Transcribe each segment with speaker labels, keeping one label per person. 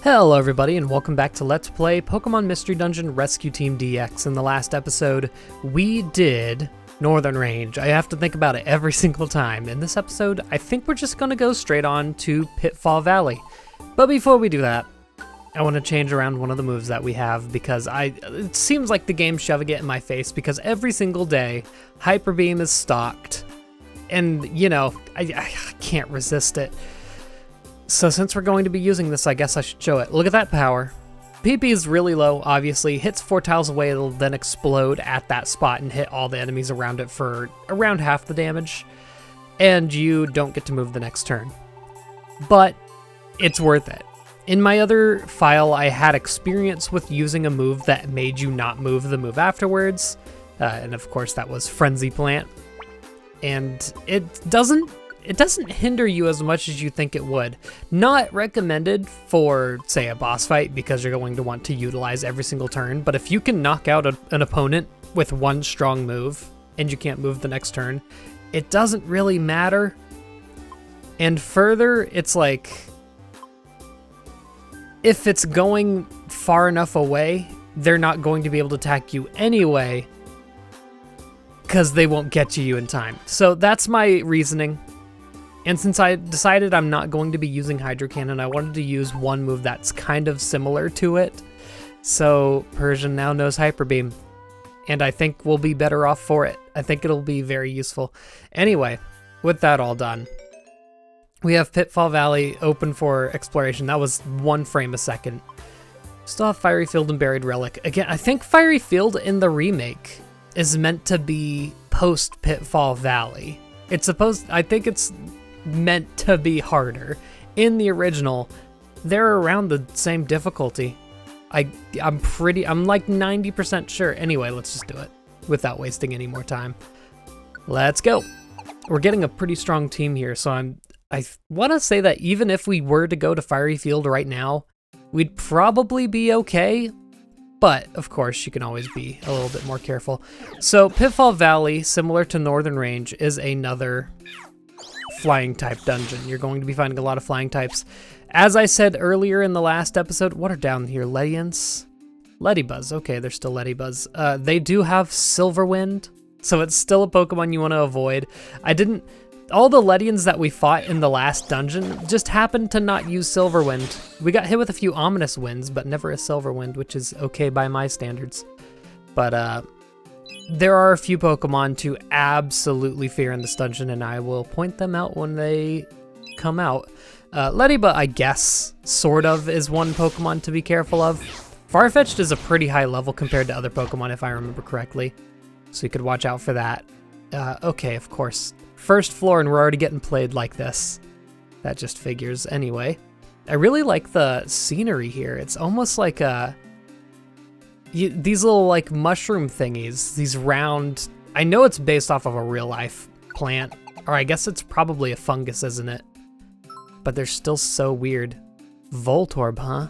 Speaker 1: Hello everybody and welcome back to Let's Play Pokemon Mystery Dungeon Rescue Team DX. In the last episode, we did Northern Range. I have to think about it every single time. In this episode, I think we're just going to go straight on to Pitfall Valley. But before we do that, I want to change around one of the moves that we have because it seems like the game's shoving it in my face because every single day, Hyper Beam is stocked. And, you know, I can't resist it. So since we're going to be using this, I guess I should show it. Look at that power. PP is really low, obviously. Hits 4 tiles away, it'll then explode at that spot and hit all the enemies around it for around half the damage. And you don't get to move the next turn. But it's worth it. In my other file, I had experience with using a move that made you not move the move afterwards. And of course that was Frenzy Plant. And it doesn't hinder you as much as you think it would. Not recommended for, say, a boss fight because you're going to want to utilize every single turn, but if you can knock out an opponent with one strong move and you can't move the next turn, it doesn't really matter. And further, it's like, if it's going far enough away, they're not going to be able to attack you anyway because they won't get to you in time. So that's my reasoning. And since I decided I'm not going to be using Hydro Cannon, I wanted to use one move that's kind of similar to it. So Persian now knows Hyper Beam, and I think we'll be better off for it. I think it'll be very useful. Anyway, with that all done, we have Pitfall Valley open for exploration. That was 1 frame a second. Still have Fiery Field and Buried Relic. Again, I think Fiery Field in the remake is meant to be post Pitfall Valley. I think it's meant to be harder. In the original, they're around the same difficulty. I'm like 90% sure. Anyway, let's just do it without wasting any more time. Let's go. We're getting a pretty strong team here, so I want to say that even if we were to go to Fiery Field right now, we'd probably be okay. But, of course, you can always be a little bit more careful. So, Pitfall Valley, similar to Northern Range, is another flying type dungeon. You're going to be finding a lot of flying types. As I said earlier in the last episode, what are down here? Latians? Ladybuzz. Okay, they're still Ladybuzz. They do have Silverwind, so it's still a Pokemon you want to avoid. All the Latians that we fought in the last dungeon just happened to not use Silverwind. We got hit with a few Ominous Winds, but never a Silverwind, which is okay by my standards. But there are a few Pokemon to absolutely fear in this dungeon, and I will point them out when they come out. Ladybug, I guess, sort of, is one Pokemon to be careful of. Farfetch'd is a pretty high level compared to other Pokemon, if I remember correctly, so you could watch out for that. Okay, of course. First floor and we're already getting played like this. That just figures. Anyway, I really like the scenery here. It's almost like these little like mushroom thingies, these round, I know it's based off of a real life plant, or I guess it's probably a fungus, isn't it? But they're still so weird. Voltorb, huh?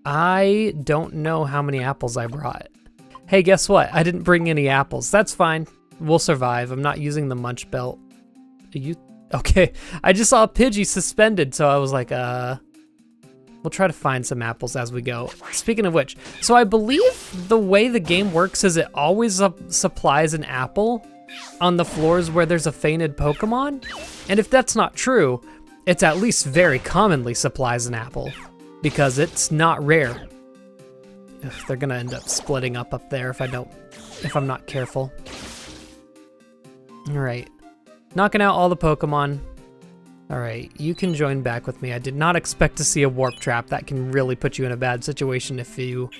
Speaker 1: I don't know how many apples I brought. Hey, guess what? I didn't bring any apples. That's fine. We'll survive. I'm not using the Munch Belt. Okay, I just saw a Pidgey suspended, so I was like, we'll try to find some apples as we go. Speaking of which, so I believe the way the game works is it always supplies an apple on the floors where there's a fainted Pokemon. And if that's not true, it's at least very commonly supplies an apple because it's not rare. Ugh, they're gonna end up splitting up there if I'm not careful. All right, knocking out all the Pokemon. All right, you can join back with me. I did not expect to see a warp trap. That can really put you in a bad situation if you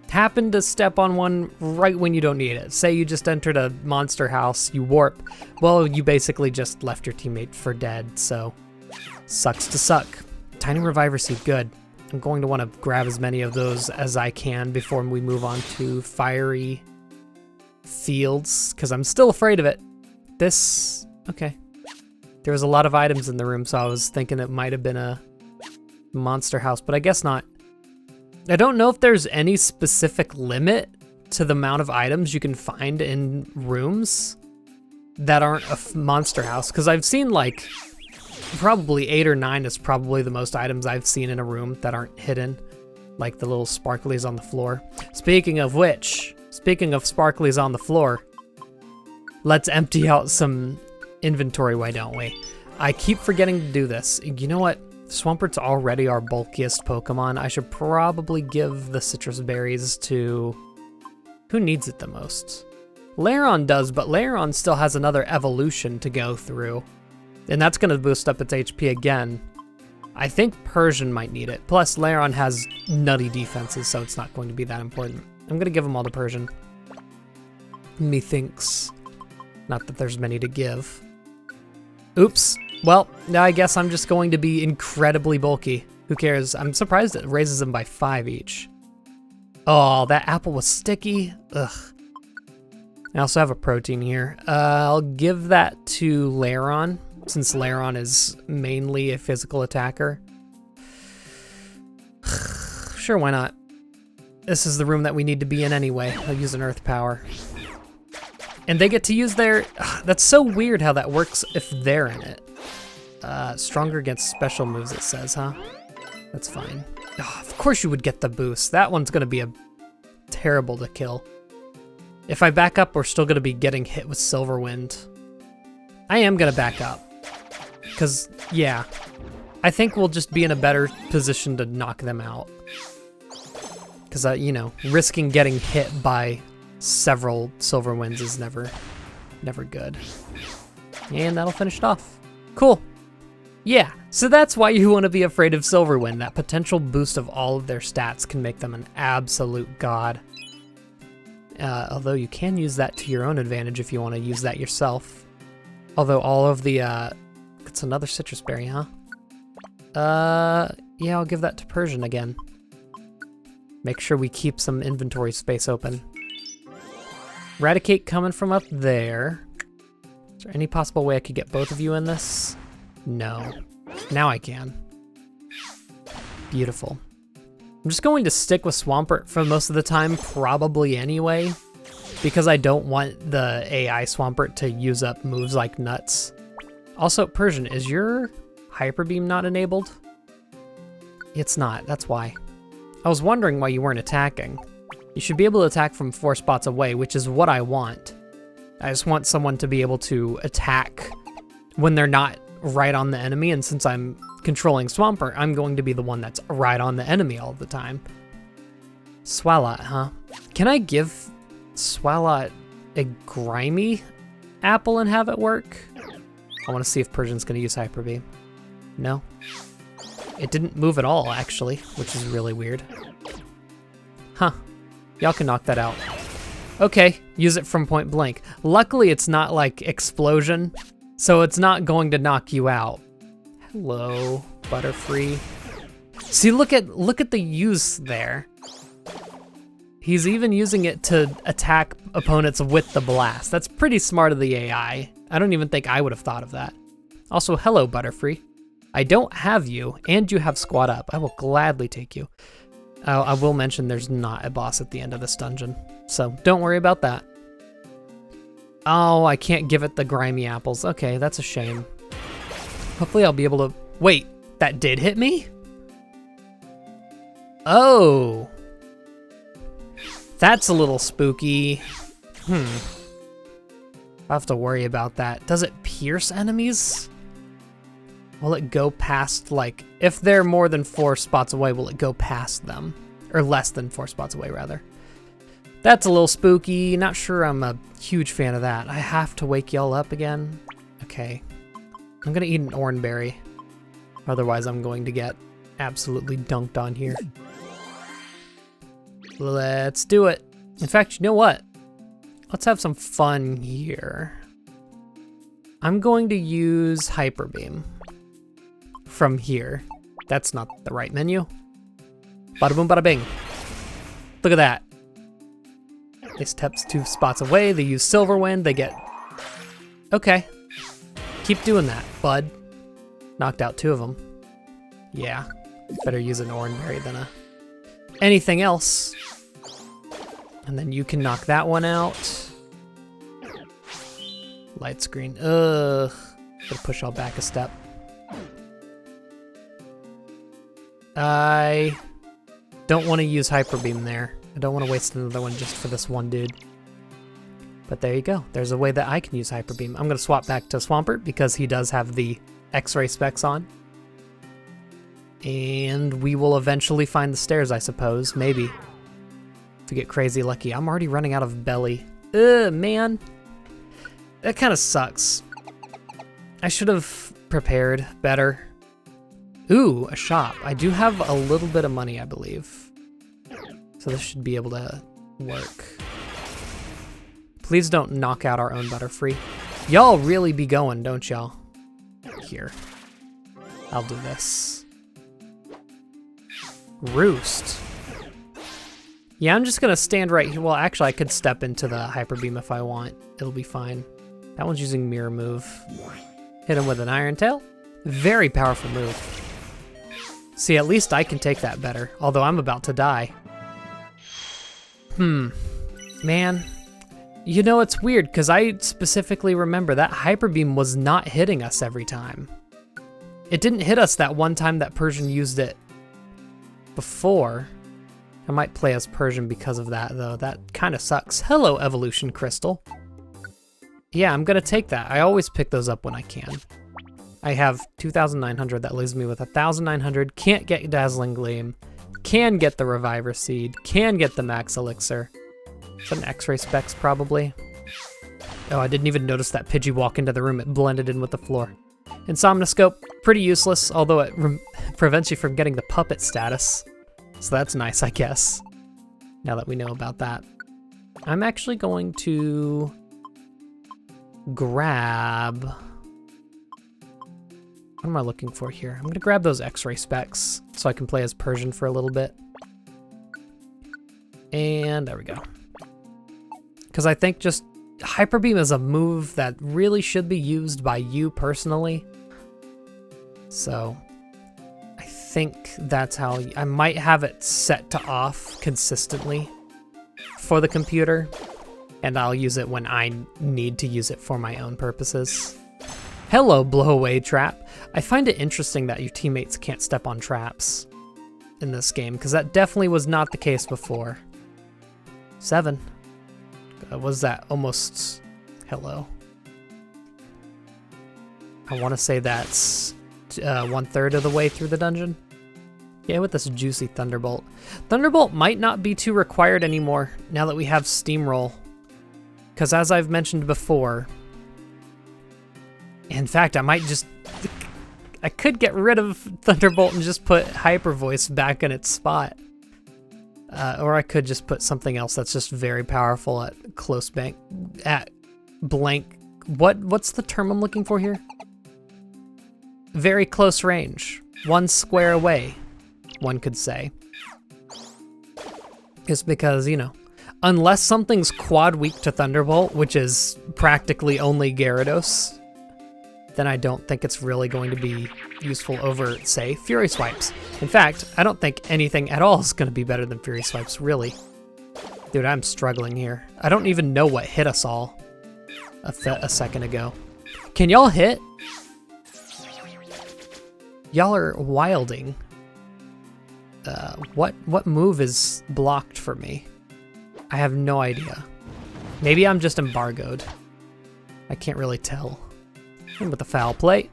Speaker 1: happen to step on one right when you don't need it. Say you just entered a monster house, you warp. Well, you basically just left your teammate for dead, so sucks to suck. Tiny Reviver Seed, good. I'm going to want to grab as many of those as I can before we move on to Fiery Fields, because I'm still afraid of it. Okay. There was a lot of items in the room, so I was thinking it might have been a monster house, but I guess not. I don't know if there's any specific limit to the amount of items you can find in rooms that aren't a monster house, because I've seen like probably 8 or 9 is probably the most items I've seen in a room that aren't hidden, like the little sparklies on the floor. Speaking of which, speaking of sparklies on the floor, let's empty out some inventory, why don't we? I keep forgetting to do this. You know what? Swampert's already our bulkiest Pokemon. I should probably give the citrus berries to... who needs it the most? Lairon does, but Lairon still has another evolution to go through. And that's going to boost up its HP again. I think Persian might need it. Plus, Lairon has nutty defenses, so it's not going to be that important. I'm going to give them all to Persian. Methinks. Not that there's many to give. Oops. Well, now I guess I'm just going to be incredibly bulky. Who cares? I'm surprised it raises them by 5 each. Oh, that apple was sticky. Ugh. I also have a protein here. I'll give that to Lairon, since Lairon is mainly a physical attacker. Sure, why not? This is the room that we need to be in anyway. I'll use an earth power. And they get to use their... That's so weird how that works if they're in it. Stronger against special moves, it says, huh? That's fine. Oh, of course you would get the boost. That one's going to be terrible to kill. If I back up, we're still going to be getting hit with Silver Wind. I am going to back up. Because, yeah, I think we'll just be in a better position to knock them out. Because, you know, risking getting hit by several Silver Winds is never good. And that'll finish it off. Cool. Yeah, so that's why you want to be afraid of Silver Wind. That potential boost of all of their stats can make them an absolute god. Although you can use that to your own advantage if you want to use that yourself. Although all of the, it's another citrus berry, huh? Yeah, I'll give that to Persian again. Make sure we keep some inventory space open. Raticate coming from up there. Is there any possible way I could get both of you in this? No. Now I can. Beautiful. I'm just going to stick with Swampert for most of the time, probably anyway, because I don't want the AI Swampert to use up moves like nuts. Also, Persian, is your Hyper Beam not enabled? It's not, that's why. I was wondering why you weren't attacking. You should be able to attack from 4 spots away, which is what I want. I just want someone to be able to attack when they're not right on the enemy, and since I'm controlling Swampert, I'm going to be the one that's right on the enemy all the time. Swalot, huh? Can I give Swalot a grimy apple and have it work? I want to see if Persian's going to use Hyper Beam. No. It didn't move at all, actually, which is really weird. Huh. Y'all can knock that out. Okay, use it from point blank. Luckily, it's not like explosion, so it's not going to knock you out. Hello, Butterfree. See, look at the use there. He's even using it to attack opponents with the blast. That's pretty smart of the AI. I don't even think I would have thought of that. Also, hello, Butterfree. I don't have you, and you have Squat Up. I will gladly take you. I will mention there's not a boss at the end of this dungeon, so don't worry about that. Oh, I can't give it the grimy apples. Okay, that's a shame. Hopefully I'll be able to... Wait, that did hit me? Oh. That's a little spooky. I'll have to worry about that. Does it pierce enemies? Will it go past, like, if they're more than 4 spots away, will it go past them? Or less than 4 spots away, rather. That's a little spooky. Not sure I'm a huge fan of that. I have to wake y'all up again. Okay. I'm gonna eat an oranberry. Otherwise, I'm going to get absolutely dunked on here. Let's do it. In fact, you know what? Let's have some fun here. I'm going to use Hyper Beam from here. That's not the right menu. Bada boom, bada bing. Look at that. They step 2 spots away. They use Silver Wind. They get... Okay. Keep doing that, bud. Knocked out 2 of them. Yeah. Better use an oranberry than anything else. And then you can knock that one out. Light screen. Ugh. Gotta push all back a step. I don't want to use Hyper Beam there. I don't want to waste another one just for this one dude. But there you go. There's a way that I can use Hyper Beam. I'm going to swap back to Swampert because he does have the X-ray specs on. And we will eventually find the stairs, I suppose. Maybe. If we get crazy lucky. I'm already running out of belly. Ugh, man. That kind of sucks. I should have prepared better. Ooh, a shop. I do have a little bit of money, I believe. So this should be able to work. Please don't knock out our own Butterfree. Y'all really be going, don't y'all? Here. I'll do this. Roost. Yeah, I'm just gonna stand right here. Well, actually, I could step into the Hyper Beam if I want. It'll be fine. That one's using Mirror Move. Hit him with an Iron Tail. Very powerful move. See, at least I can take that better, although I'm about to die. Man. You know, it's weird, because I specifically remember that Hyper Beam was not hitting us every time. It didn't hit us that one time that Persian used it before. I might play as Persian because of that, though. That kind of sucks. Hello, Evolution Crystal. Yeah, I'm going to take that. I always pick those up when I can. I have 2,900. That leaves me with 1,900. Can't get Dazzling Gleam. Can get the Reviver Seed. Can get the Max Elixir. It's an X-ray specs, probably. Oh, I didn't even notice that Pidgey walk into the room. It blended in with the floor. Insomnoscope, pretty useless, although it prevents you from getting the puppet status. So that's nice, I guess, now that we know about that. I'm actually going to grab... What am I looking for here? I'm going to grab those X-ray specs so I can play as Persian for a little bit. And there we go. Because I think just Hyper Beam is a move that really should be used by you personally. So I think that's how I might have it set to off consistently for the computer, and I'll use it when I need to use it for my own purposes. Hello, Blowaway Trap. I find it interesting that your teammates can't step on traps in this game, because that definitely was not the case before. 7. Was that almost... Hello. I want to say that's 1/3 of the way through the dungeon. Yeah, with this juicy Thunderbolt. Thunderbolt might not be too required anymore now that we have Steamroll. Because as I've mentioned before... In fact, I might just... I could get rid of Thunderbolt and just put Hyper Voice back in its spot. Or I could just put something else that's just very powerful at close bank... At blank... What's the term I'm looking for here? Very close range. 1 square away, one could say. It's because, you know, unless something's quad weak to Thunderbolt, which is practically only Gyarados, then I don't think it's really going to be useful over, say, Fury Swipes. In fact, I don't think anything at all is going to be better than Fury Swipes, really. Dude, I'm struggling here. I don't even know what hit us all a second ago. Can y'all hit? Y'all are wilding. What move is blocked for me? I have no idea. Maybe I'm just embargoed. I can't really tell. And with the Foul Play.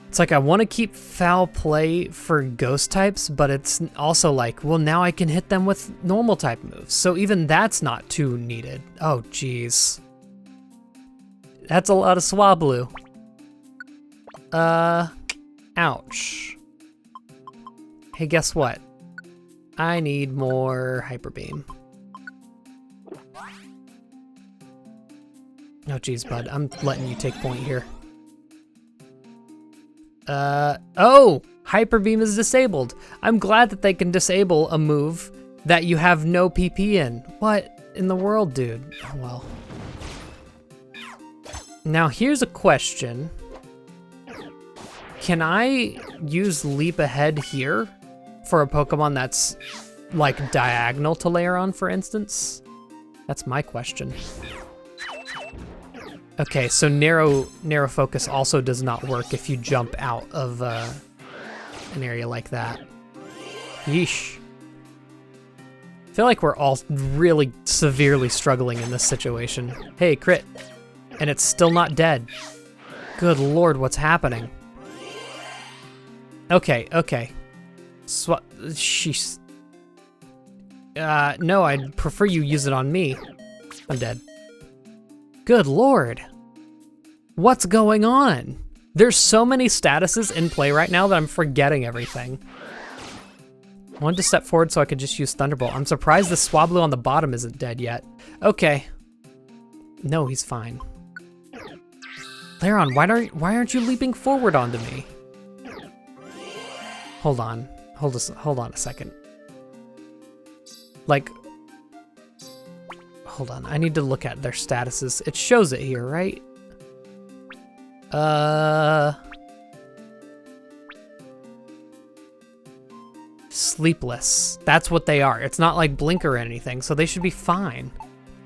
Speaker 1: It's like I want to keep Foul Play for ghost types, but it's also like, well, now I can hit them with normal type moves. So even that's not too needed. Oh, jeez. That's a lot of Swablu. Ouch. Hey, guess what? I need more Hyper Beam. Oh, geez, bud. I'm letting you take point here. Oh! Hyper Beam is disabled. I'm glad that they can disable a move that you have no PP in. What in the world, dude? Oh, well. Now, here's a question. Can I use Leap Ahead here for a Pokemon that's, like, diagonal to Lairon, for instance? That's my question. Okay, so narrow focus also does not work if you jump out of an area like that. Yeesh. I feel like we're all really severely struggling in this situation. Hey, crit. And it's still not dead. Good lord, what's happening? Okay, okay. Sheesh. No, I'd prefer you use it on me. I'm dead. Good lord. What's going on? There's so many statuses in play right now that I'm forgetting everything. I wanted to step forward so I could just use Thunderbolt. I'm surprised the Swablu on the bottom isn't dead yet. Okay. No, he's fine. Laron, why aren't you leaping forward onto me? Hold on. Hold on a second. Like, hold on. I need to look at their statuses. It shows it here, right? Sleepless. That's what they are. It's not like Blink or anything, so they should be fine.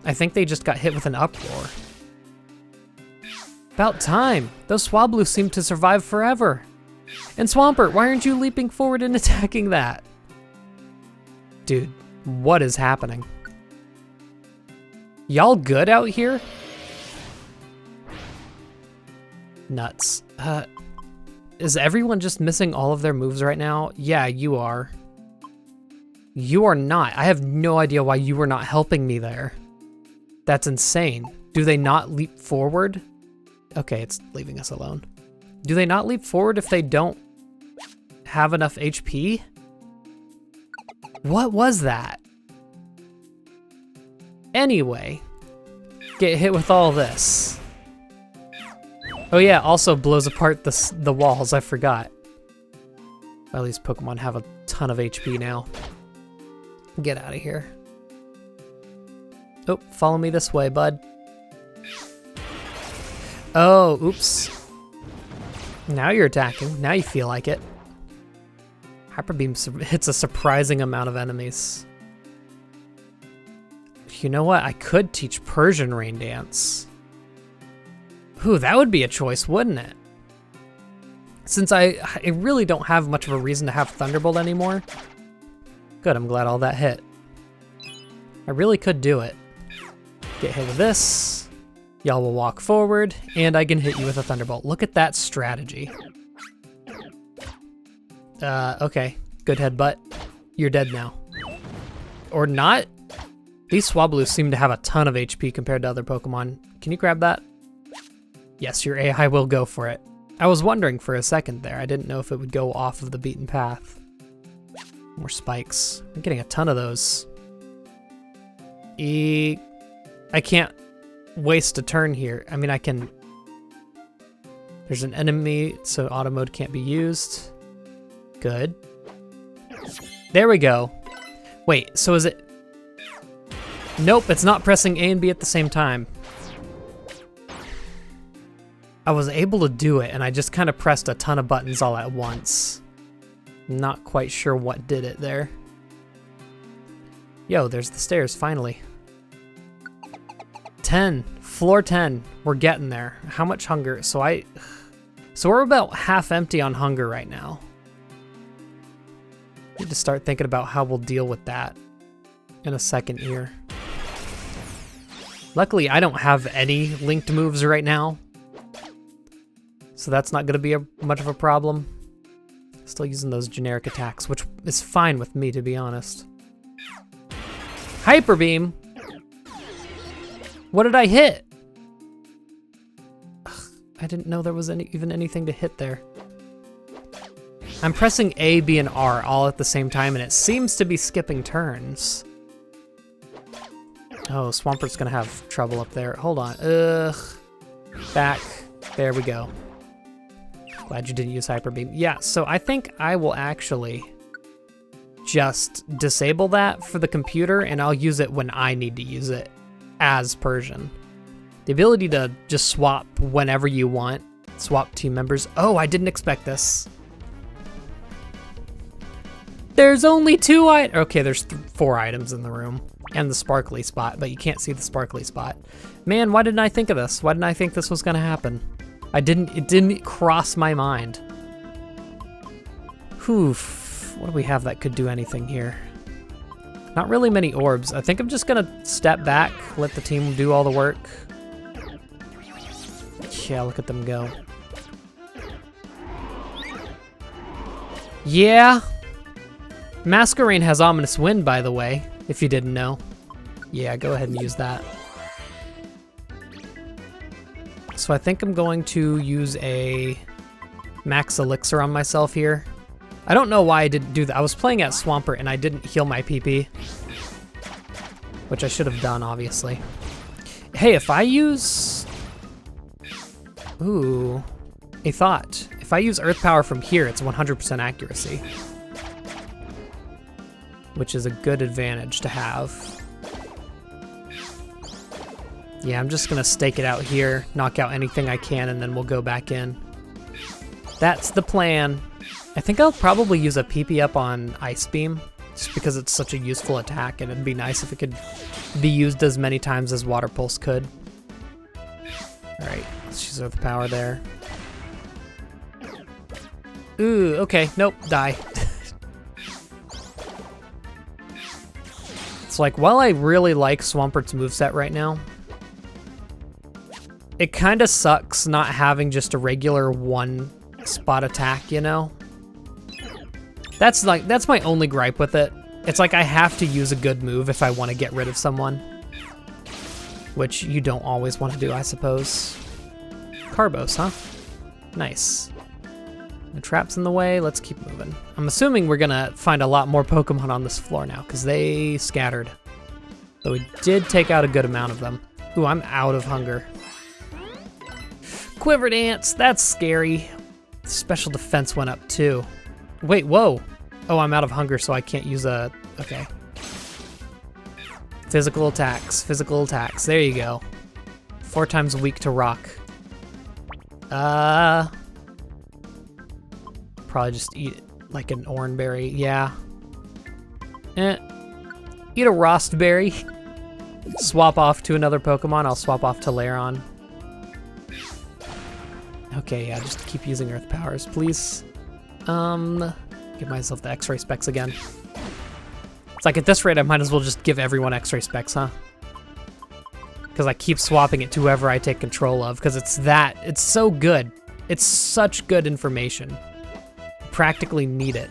Speaker 1: I think they just got hit with an uproar. About time. Those Swablu seem to survive forever. And Swampert, why aren't you leaping forward and attacking that? Dude, what is happening? Y'all good out here? Nuts. Is everyone just missing all of their moves right now? Yeah, you are. You are not. I have no idea why you were not helping me there. That's insane. Do they not leap forward? Okay, it's leaving us alone. Do they not leap forward if they don't have enough HP? What was that? Anyway, get hit with all this. Oh yeah, also blows apart the walls, I forgot. Well, these Pokemon have a ton of HP now. Get out of here. Oh, follow me this way, bud. Oh, oops. Now you're attacking. Now you feel like it. Hyper Beam hits a surprising amount of enemies. You know what? I could teach Persian Rain Dance. Ooh, that would be a choice, wouldn't it? Since I really don't have much of a reason to have Thunderbolt anymore. Good, I'm glad all that hit. I really could do it. Get hit with this. Y'all will walk forward, and I can hit you with a Thunderbolt. Look at that strategy. Okay. Good headbutt. You're dead now. Or not? These Swablu seem to have a ton of HP compared to other Pokemon. Can you grab that? Yes, your AI will go for it. I was wondering for a second there. I didn't know if it would go off of the beaten path. More spikes. I'm getting a ton of those. I can't waste a turn here. I mean, I can... There's an enemy, so auto mode can't be used. Good. There we go. Wait, so is it... Nope, it's not pressing A and B at the same time. I was able to do it, and I just kind of pressed a ton of buttons all at once. Not quite sure what did it there. Yo, there's the stairs, finally. 10. Floor 10. We're getting there. How much hunger? So we're about half empty on hunger right now. Need to start thinking about how we'll deal with that in a second here. Luckily, I don't have any linked moves right now, so that's not going to be much of a problem. Still using those generic attacks, which is fine with me, to be honest. Hyper Beam! What did I hit? Ugh, I didn't know there was even anything to hit there. I'm pressing A, B, and R all at the same time, and it seems to be skipping turns. Oh, Swampert's gonna have trouble up there. Hold on. Ugh. Back. There we go. Glad you didn't use Hyper Beam. Yeah, so I think I will actually just disable that for the computer, and I'll use it when I need to use it as Persian. The ability to just swap whenever you want. Swap team members. Oh, I didn't expect this. There's only 2 items. Okay, there's 4 items in the room. And the sparkly spot, but you can't see the sparkly spot. Man, why didn't I think of this? Why didn't I think this was gonna happen? It didn't cross my mind. Oof. What do we have that could do anything here? Not really many orbs. I think I'm just gonna step back, let the team do all the work. Yeah, look at them go. Yeah. Masquerain has Ominous Wind, by the way, if you didn't know. Yeah, go ahead and use that. So I think I'm going to use a Max Elixir on myself here. I don't know why I didn't do that. I was playing at Swampert and I didn't heal my PP, which I should have done, obviously. Hey, if I use... Ooh, a thought. If I use Earth Power from here, it's 100% accuracy, which is a good advantage to have. Yeah, I'm just gonna stake it out here, knock out anything I can, and then we'll go back in. That's the plan. I think I'll probably use a PP up on Ice Beam, just because it's such a useful attack, and it'd be nice if it could be used as many times as Water Pulse could. Alright, let's use Earth Power there. Ooh, okay, nope, die. It's like, while I really like Swampert's moveset right now, it kind of sucks not having just a regular one spot attack, you know? That's my only gripe with it. It's like I have to use a good move if I want to get rid of someone, which you don't always want to do, I suppose. Carbos, huh? Nice. The trap's in the way, let's keep moving. I'm assuming we're gonna find a lot more Pokemon on this floor now, because they scattered. Though we did take out a good amount of them. Ooh, I'm out of hunger. Quiver Dance, that's scary. Special defense went up too. Wait, whoa. Oh, I'm out of hunger, so I can't use a, okay. Physical attacks, there you go. 4 times weak to rock. Probably just eat like an Oranberry, yeah. Eat a Rostberry. Swap off to another Pokemon, I'll swap off to Lairon. Okay, yeah, just keep using Earth Powers, please. Give myself the X-Ray Specs again. It's like, at this rate, I might as well just give everyone X-Ray Specs, huh? Because I keep swapping it to whoever I take control of, because it's so good. It's such good information. You practically need it.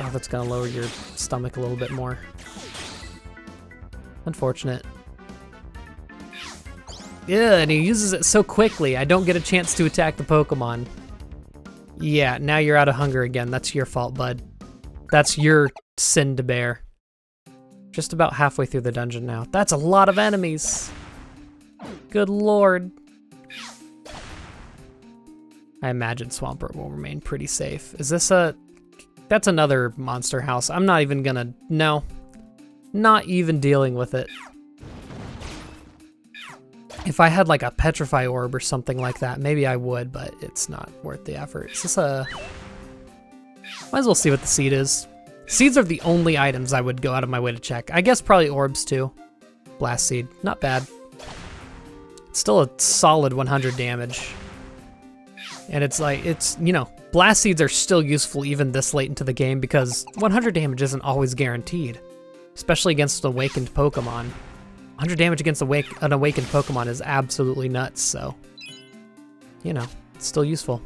Speaker 1: Oh, that's gonna lower your stomach a little bit more. Unfortunate. Yeah, and he uses it so quickly, I don't get a chance to attack the Pokemon. Yeah, now you're out of hunger again. That's your fault, bud. That's your sin to bear. Just about halfway through the dungeon now. That's a lot of enemies. Good lord. I imagine Swampert will remain pretty safe. Is this a... That's another monster house. I'm not even gonna... No. Not even dealing with it. If I had like a Petrify Orb or something like that, maybe I would, but it's not worth the effort. Is this a... Might as well see what the seed is. Seeds are the only items I would go out of my way to check. I guess probably orbs too. Blast Seed, not bad. It's still a solid 100 damage. And it's like, you know, Blast Seeds are still useful even this late into the game because 100 damage isn't always guaranteed. Especially against awakened Pokemon. 100 damage against an awakened Pokemon is absolutely nuts, so... You know, it's still useful.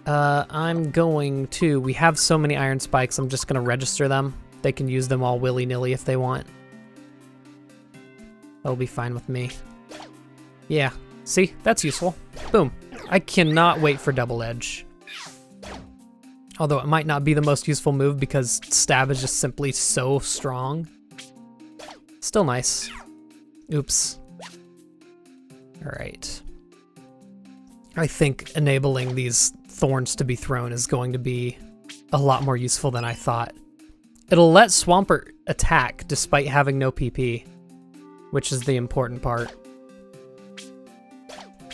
Speaker 1: I'm going to... We have so many Iron Spikes, I'm just going to register them. They can use them all willy-nilly if they want. That'll be fine with me. Yeah, see? That's useful. Boom. I cannot wait for Double Edge. Although it might not be the most useful move because Stab is just simply so strong. Still nice. Oops. Alright. I think enabling these thorns to be thrown is going to be a lot more useful than I thought. It'll let Swampert attack despite having no PP, which is the important part.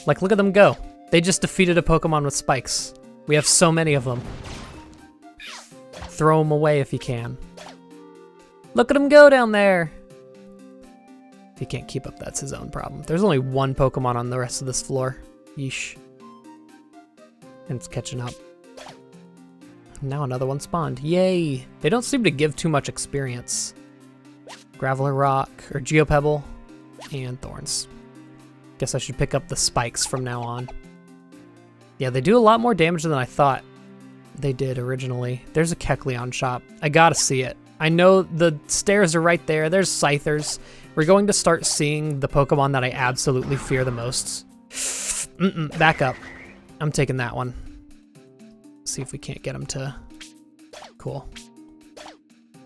Speaker 1: Like, look at them go. They just defeated a Pokemon with spikes. We have so many of them. Throw them away if you can. Look at him go down there. If he can't keep up, that's his own problem. There's only one Pokemon on the rest of this floor. Yeesh. And it's catching up. Now another one spawned. Yay! They don't seem to give too much experience. Graveler Rock, or Geopebble, and Thorns. Guess I should pick up the spikes from now on. Yeah, they do a lot more damage than I thought they did originally. There's a Kecleon shop. I gotta see it. I know the stairs are right there. There's Scythers. We're going to start seeing the Pokemon that I absolutely fear the most. Back up. I'm taking that one. See if we can't get him to... Cool.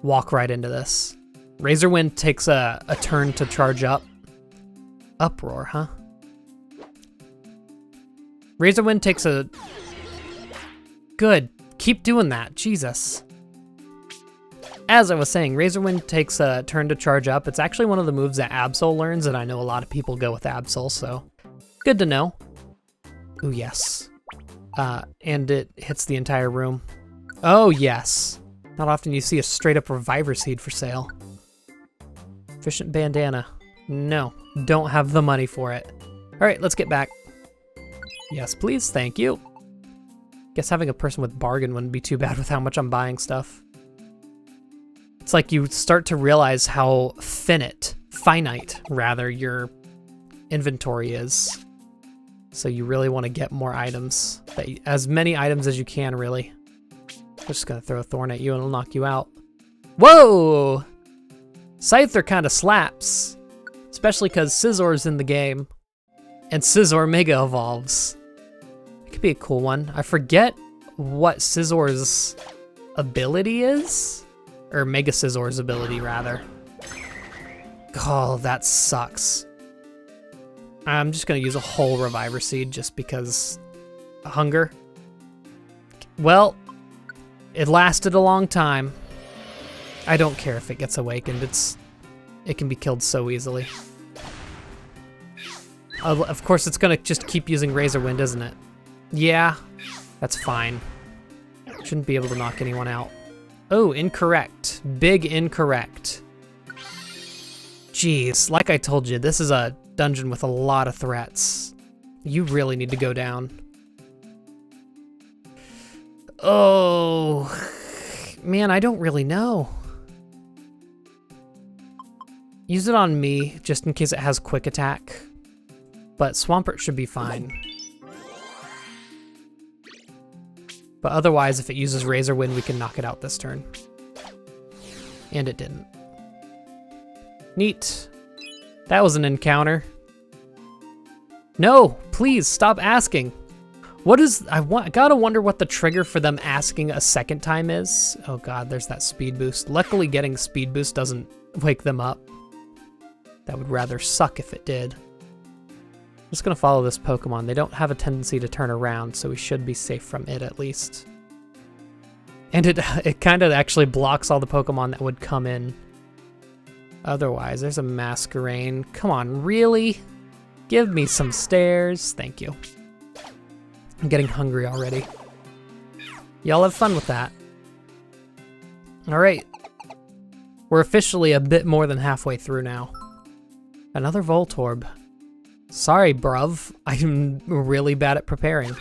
Speaker 1: Walk right into this. Razor Wind takes a turn to charge up. Uproar, huh? Razor Wind takes a... Good. Keep doing that. Jesus. As I was saying, Razor Wind takes a turn to charge up. It's actually one of the moves that Absol learns, and I know a lot of people go with Absol, so good to know. Ooh, yes. And it hits the entire room. Oh, yes. Not often you see a straight-up Reviver Seed for sale. Efficient Bandana. No, don't have the money for it. All right, let's get back. Yes, please. Thank you. Guess having a person with bargain wouldn't be too bad with how much I'm buying stuff. It's like you start to realize how finite, rather, your inventory is. So you really want to get more items, as many items as you can, really. I'm just gonna throw a thorn at you and it'll knock you out. Whoa! Scyther kind of slaps, especially because Scizzor's in the game, and Scizzor Mega Evolves. It could be a cool one. I forget what Scizzor's ability is, or Mega Scizzor's ability, rather. Oh, that sucks. I'm just gonna use a whole Reviver Seed just because hunger. Well, it lasted a long time. I don't care if it gets awakened. It can be killed so easily. Of course, it's gonna just keep using Razor Wind, isn't it? Yeah, that's fine. Shouldn't be able to knock anyone out. Oh, incorrect. Big incorrect. Jeez, like I told you, this is a dungeon with a lot of threats. You really need to go down. Oh, man, I don't really know. Use it on me, just in case it has quick attack. But Swampert should be fine. But otherwise, if it uses Razor Wind, we can knock it out this turn. And it didn't. Neat. That was an encounter. No, please stop asking. What is, I gotta wonder what the trigger for them asking a second time is. Oh god, there's that speed boost. Luckily getting speed boost doesn't wake them up. That would rather suck if it did. I'm just gonna follow this Pokemon. They don't have a tendency to turn around, so we should be safe from it at least. And it kind of actually blocks all the Pokemon that would come in. Otherwise, there's a Masquerain. Come on, really? Give me some stairs. Thank you. I'm getting hungry already. Y'all have fun with that. All right. We're officially a bit more than halfway through now. Another Voltorb. Sorry, bruv. I'm really bad at preparing.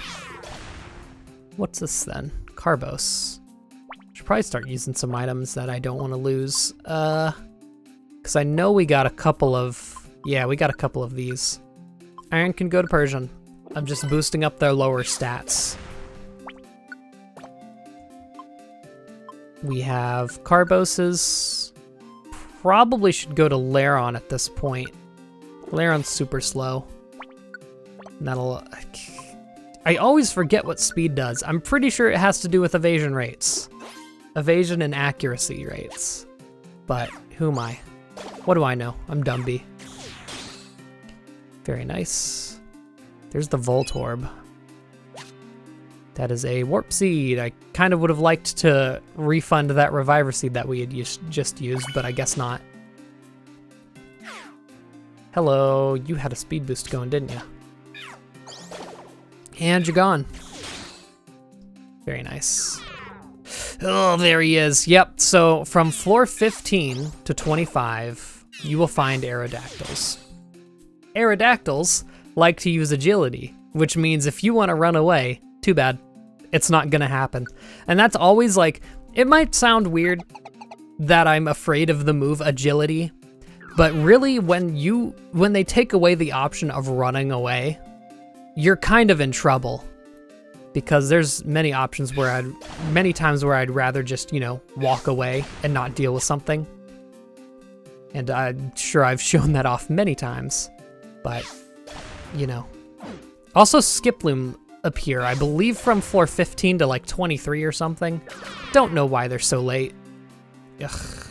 Speaker 1: What's this then? Carbos. Should probably start using some items that I don't want to lose. Because I know we got a couple of... Yeah, we got a couple of these. Iron can go to Persian. I'm just boosting up their lower stats. We have Carboses. Probably should go to Lairon at this point. Lairon's super slow. And that'll... I always forget what speed does. I'm pretty sure it has to do with evasion rates. Evasion and accuracy rates. But who am I? What do I know? I'm Dumby. Very nice. There's the Voltorb. That is a Warp Seed. I kind of would have liked to refund that Reviver Seed that we had just used, but I guess not. Hello, you had a speed boost going, didn't you? And you're gone. Very nice. Oh, there he is. Yep, so from floor 15 to 25, you will find Aerodactyls. Aerodactyls like to use agility, which means if you want to run away, too bad. It's not gonna happen. And that's always like, it might sound weird that I'm afraid of the move agility, but really when they take away the option of running away, you're kind of in trouble. Because there's many times where I'd rather just, you know, walk away and not deal with something. And I'm sure I've shown that off many times, but, you know. Also, Skiploom appear, I believe from floor 15 to like 23 or something. Don't know why they're so late. Ugh.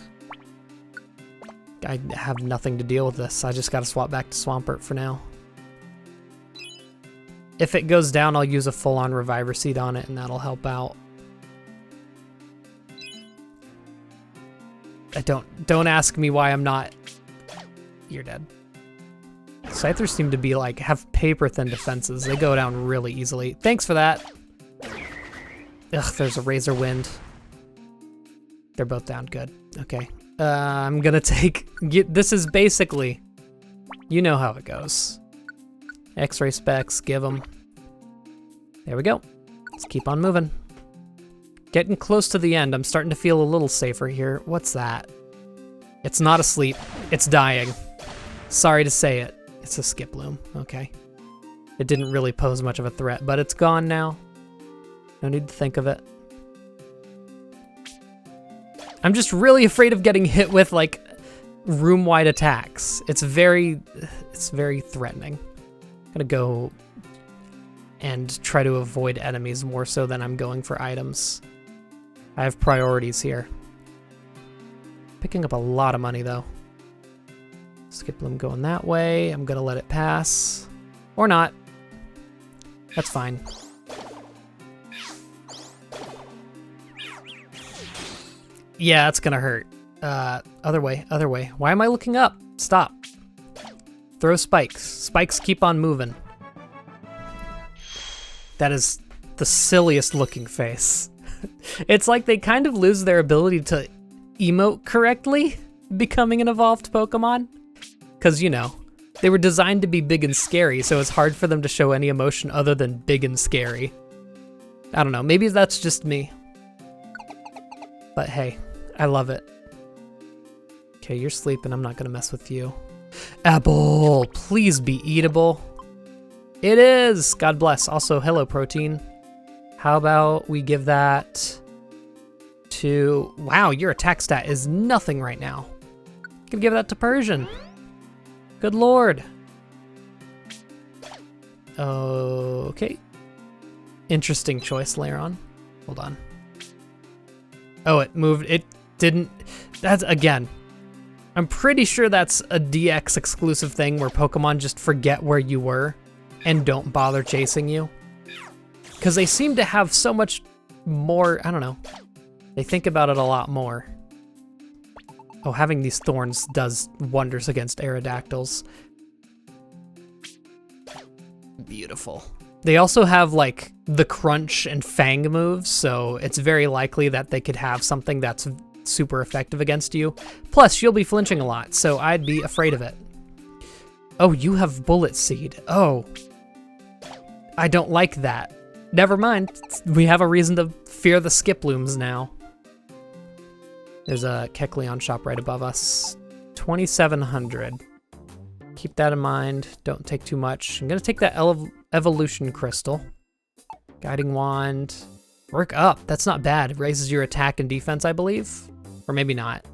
Speaker 1: I have nothing to deal with this. I just gotta swap back to Swampert for now. If it goes down, I'll use a full-on Reviver Seed on it, and that'll help out. Don't ask me why I'm not. You're dead. Scythers seem to be like, have paper thin defenses. They go down really easily. Thanks for that. Ugh, there's a Razor Wind. They're both down, good. Okay. I'm gonna take, this is basically, you know how it goes. X-ray specs, give them. There we go. Let's keep on moving. Getting close to the end. I'm starting to feel a little safer here. What's that? It's not asleep. It's dying. Sorry to say it. It's a Skiploom. Okay. It didn't really pose much of a threat, but it's gone now. No need to think of it. I'm just really afraid of getting hit with like room-wide attacks. It's very threatening. I'm gonna go and try to avoid enemies more so than I'm going for items. I have priorities here. Picking up a lot of money though. Skiploom going that way. I'm gonna let it pass. Or not. That's fine. Yeah, that's gonna hurt. Other way, other way. Why am I looking up? Stop. Throw spikes. Spikes keep on moving. That is the silliest looking face. It's like they kind of lose their ability to emote correctly, becoming an evolved Pokemon. Because, you know, they were designed to be big and scary, so it's hard for them to show any emotion other than big and scary. I don't know, maybe that's just me. But hey, I love it. Okay, you're sleeping, I'm not gonna mess with you. Apple, please be eatable. It is, God bless. Also, hello protein. How about we give that to, wow, your attack stat is nothing right now. You can give that to Persian. Good lord. Okay. Interesting choice, Lairon. Hold on. Oh, it moved, it didn't, that's, again, I'm pretty sure that's a DX exclusive thing where Pokemon just forget where you were and don't bother chasing you. Because they seem to have so much more, I don't know, they think about it a lot more. Oh, having these thorns does wonders against Aerodactyls. Beautiful. They also have like the crunch and fang moves, so it's very likely that they could have something that's super effective against you. Plus, you'll be flinching a lot, so I'd be afraid of it. Oh, you have Bullet Seed. Oh. I don't like that. Never mind. We have a reason to fear the Skiplooms now. There's a Kecleon shop right above us. 2,700. Keep that in mind. Don't take too much. I'm gonna take that Evolution Crystal. Guiding Wand. Work up. That's not bad. It raises your attack and defense, I believe. Or maybe not.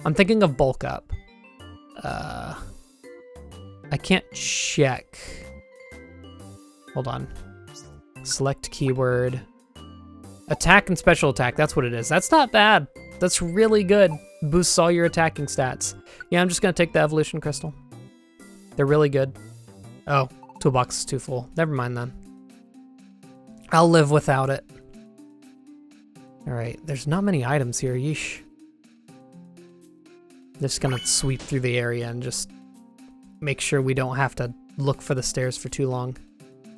Speaker 1: I'm thinking of Bulk Up. I can't check. Hold on. Select keyword. Attack and special attack. That's what it is. That's not bad. That's really good. Boosts all your attacking stats. Yeah, I'm just gonna take the Evolution Crystal. They're really good. Oh, toolbox is too full. Never mind then. I'll live without it. All right, there's not many items here, yeesh. Just gonna sweep through the area and just make sure we don't have to look for the stairs for too long.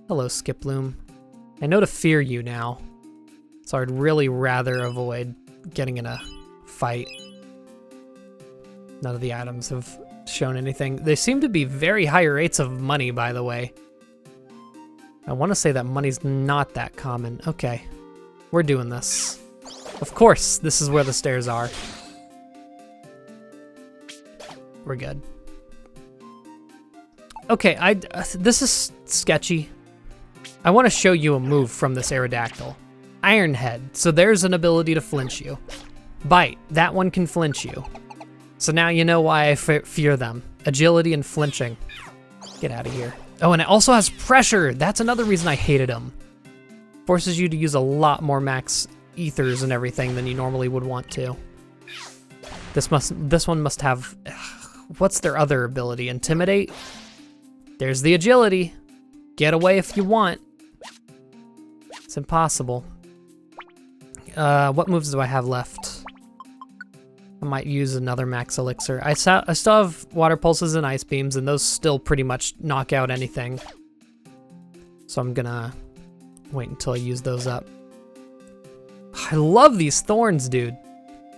Speaker 1: Hello, Skiploom. I know to fear you now, so I'd really rather avoid getting in a fight. None of the items have shown anything. They seem to be very high rates of money, by the way. I want to say that money's not that common. Okay. We're doing this. Of course, this is where the stairs are. We're good. Okay, this is sketchy. I want to show you a move from this Aerodactyl. Iron Head. So there's an ability to flinch you. Bite. That one can flinch you. So now you know why I fear them. Agility and flinching. Get out of here. Oh, and it also has pressure. That's another reason I hated him. Forces you to use a lot more max ethers and everything than you normally would want to. This one must have... What's their other ability? Intimidate? There's the agility. Get away if you want. It's impossible. What moves do I have left? I might use another max elixir. I still have water pulses and ice beams, and those still pretty much knock out anything. So I'm gonna wait until I use those up. I love these thorns, dude.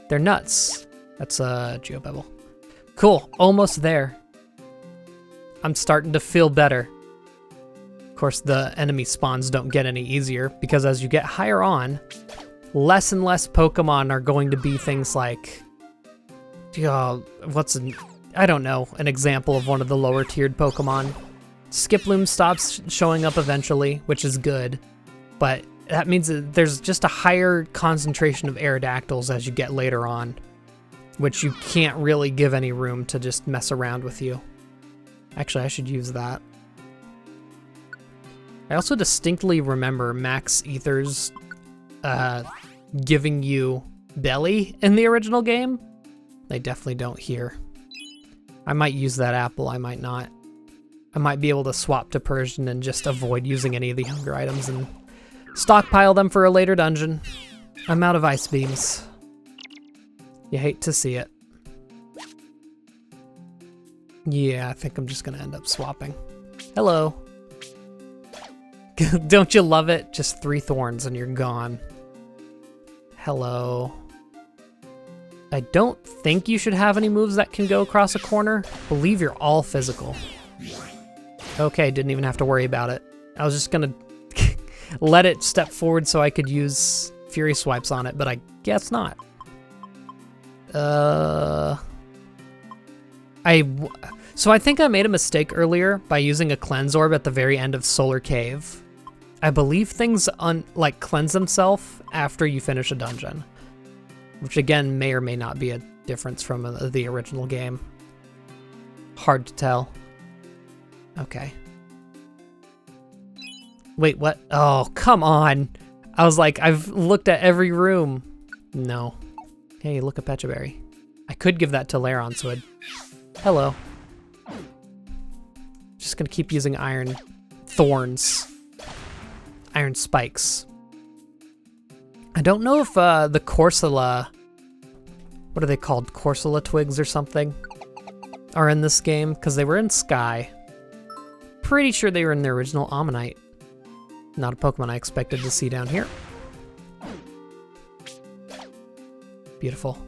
Speaker 1: They're nuts. That's a Geobebble. Cool, almost there. I'm starting to feel better. Of course, the enemy spawns don't get any easier because as you get higher on, less and less Pokemon are going to be things like, I don't know, an example of one of the lower tiered Pokemon. Skiploom stops showing up eventually, which is good, but that means that there's just a higher concentration of Aerodactyls as you get later on, which you can't really give any room to just mess around with you. Actually, I should use that. I also distinctly remember max ethers giving you belly in the original game. They definitely don't here. I might use that apple, I might not. I might be able to swap to Persian and just avoid using any of the hunger items and stockpile them for a later dungeon. I'm out of ice beams. You hate to see it. Yeah, I think I'm just gonna end up swapping. Hello. Don't you love it? Just 3 thorns and you're gone. Hello. I don't think you should have any moves that can go across a corner. I believe you're all physical. Okay, didn't even have to worry about it. I was just gonna let it step forward so I could use Fury Swipes on it, but I guess not. So I think I made a mistake earlier by using a Cleanse Orb at the very end of Solar Cave. I believe things cleanse themselves after you finish a dungeon, which again may or may not be a difference from the original game. Hard to tell. Okay. Wait, what? Oh, come on. I was like, I've looked at every room. No. Hey, look at Pechaberry. I could give that to Laron, so I'd... Hello. Just gonna keep using iron thorns. Iron spikes. I don't know if the Corsola... What are they called? Corsola twigs or something? Are in this game, because they were in Sky. Pretty sure they were in the original Ammonite. Not a Pokemon I expected to see down here. Beautiful.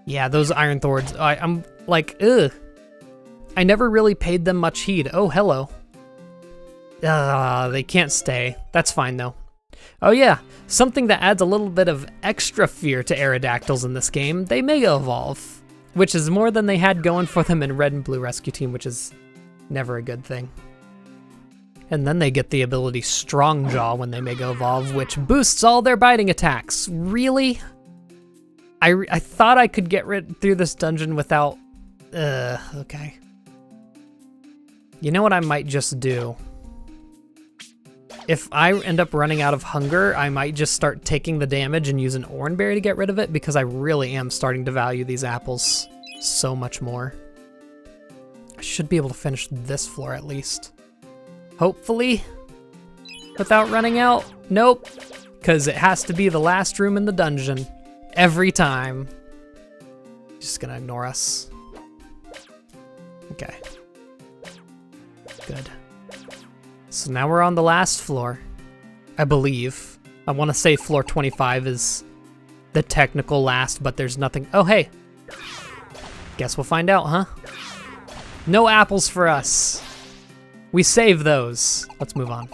Speaker 1: Yeah, those iron thorns, I'm like, ugh. I never really paid them much heed. Oh, hello. They can't stay. That's fine, though. Oh yeah, something that adds a little bit of extra fear to Aerodactyls in this game, they Mega Evolve, which is more than they had going for them in Red and Blue Rescue Team, which is never a good thing. And then they get the ability Strong Jaw when they Mega Evolve, which boosts all their biting attacks. Really? I thought I could get through this dungeon without... okay. You know what I might just do? If I end up running out of hunger, I might just start taking the damage and use an Oranberry to get rid of it, because I really am starting to value these apples so much more. I should be able to finish this floor at least. Hopefully. Without running out. Nope. Because it has to be the last room in the dungeon. Every time. Just gonna ignore us. Okay. Good. So now we're on the last floor, I believe. I want to say floor 25 is the technical last, but there's nothing. Oh, hey. Guess we'll find out, huh? No apples for us. We save those. Let's move on.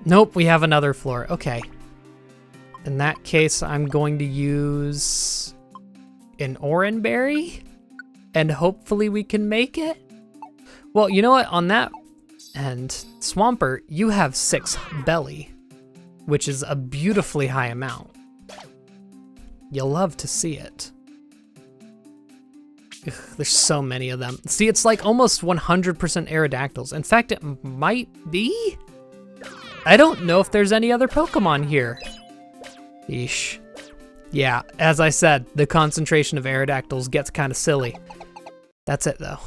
Speaker 1: Nope, we have another floor. Okay. In that case, I'm going to use an Oranberry, and hopefully we can make it. Well, you know what? On that end, Swampert, you have 6 belly, which is a beautifully high amount. You'll love to see it. Ugh, there's so many of them. See, it's like almost 100% Aerodactyls. In fact, it might be? I don't know if there's any other Pokemon here. Yeesh. Yeah, as I said, the concentration of Aerodactyls gets kind of silly. That's it, though.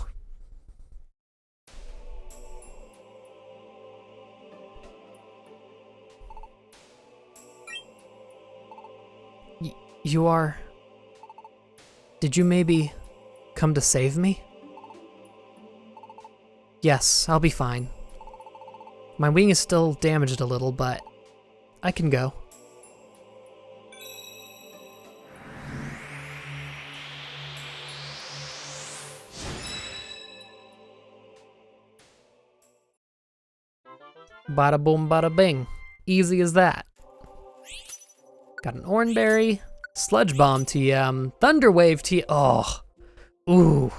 Speaker 1: You are... Did you maybe come to save me? Yes, I'll be fine. My wing is still damaged a little, but I can go. Bada boom, bada bing. Easy as that. Got an Oranberry, Sludge Bomb TM, Thunder Wave TM. Oh, ooh.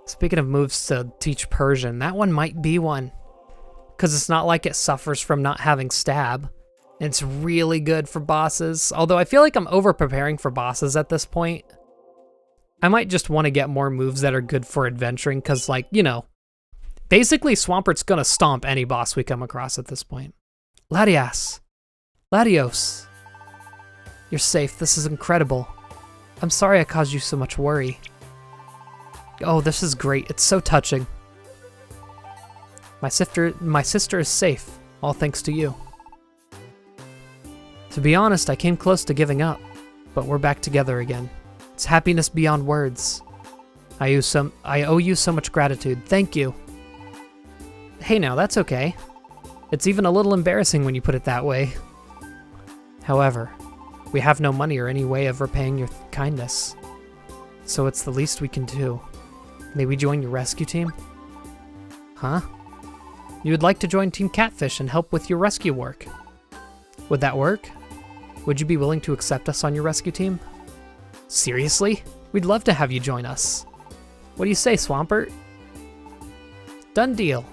Speaker 1: Speaking of moves to teach Persian, that one might be one. Because it's not like it suffers from not having stab. And it's really good for bosses. Although I feel like I'm over-preparing for bosses at this point. I might just want to get more moves that are good for adventuring, because, like, you know, basically Swampert's going to stomp any boss we come across at this point. Latias. Latios. You're safe. This is incredible. I'm sorry I caused you so much worry. Oh, this is great. It's so touching. My sister is safe, all thanks to you. To be honest, I came close to giving up, but we're back together again. It's happiness beyond words. I owe you so much gratitude. Thank you. Hey now, that's okay. It's even a little embarrassing when you put it that way. However, we have no money or any way of repaying your kindness. So it's the least we can do. May we join your rescue team? Huh? You would like to join Team Catfish and help with your rescue work. Would that work? Would you be willing to accept us on your rescue team? Seriously? We'd love to have you join us. What do you say, Swampert? Done deal.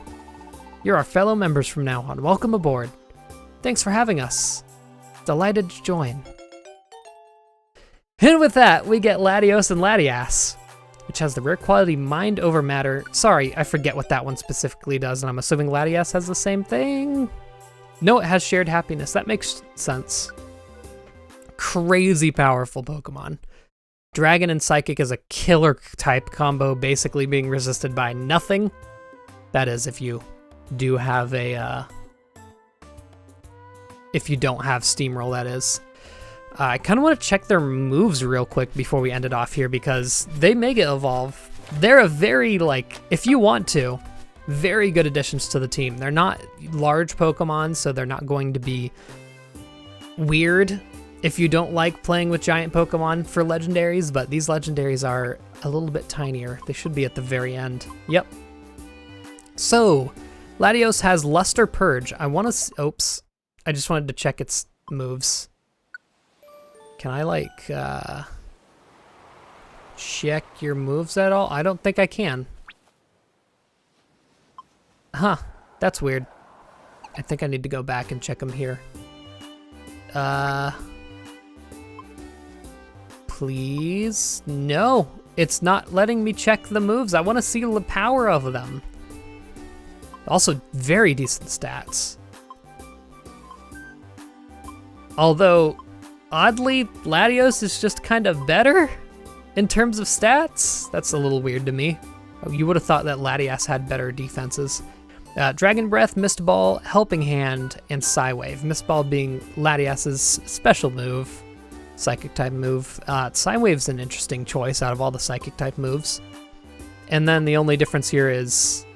Speaker 1: You're our fellow members from now on. Welcome aboard. Thanks for having us. Delighted to join. And with that, we get Latios and Latias, which has the rare quality Mind Over Matter. Sorry, I forget what that one specifically does, and I'm assuming Latias has the same thing? No, it has Shared Happiness. That makes sense. Crazy powerful Pokemon. Dragon and Psychic is a killer type combo, basically being resisted by nothing. That is, if you do have a... if you don't have Steamroll, that is. I kind of want to check their moves real quick before we end it off here, because they Mega Evolve. They're a very, like, if you want to, very good additions to the team. They're not large Pokemon, so they're not going to be weird if you don't like playing with giant Pokemon for legendaries, but these legendaries are a little bit tinier. They should be at the very end. Yep. So, Latios has Luster Purge. I want to... Oops. I just wanted to check its moves. Can I, like, check your moves at all? I don't think I can. Huh. That's weird. I think I need to go back and check them here. Please? No. It's not letting me check the moves. I want to see the power of them. Also, very decent stats. Although... oddly, Latios is just kind of better in terms of stats. That's a little weird to me. You would have thought that Latias had better defenses. Dragon Breath, Mist Ball, Helping Hand, and Psywave. Mist Ball being Latias's special move, Psychic type move. Psywave's an interesting choice out of all the Psychic type moves. And then the only difference here is,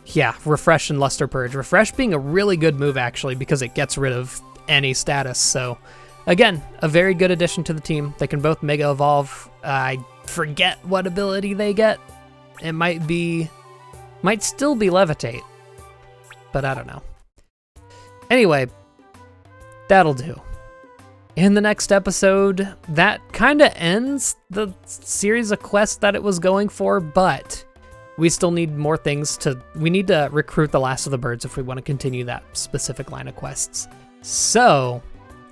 Speaker 1: yeah, Refresh and Luster Purge. Refresh being a really good move actually, because it gets rid of any status. So again, a very good addition to the team. They can both Mega Evolve. I forget what ability they get. It might still be Levitate, but I don't know. Anyway, that'll do. in the next episode, that kind of ends the series of quests that it was going for, but we still need more things we need to recruit the last of the birds if we want to continue that specific line of quests. So,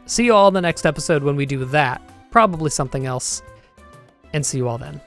Speaker 1: see you all in the next episode when we do that. Probably something else. And see you all then.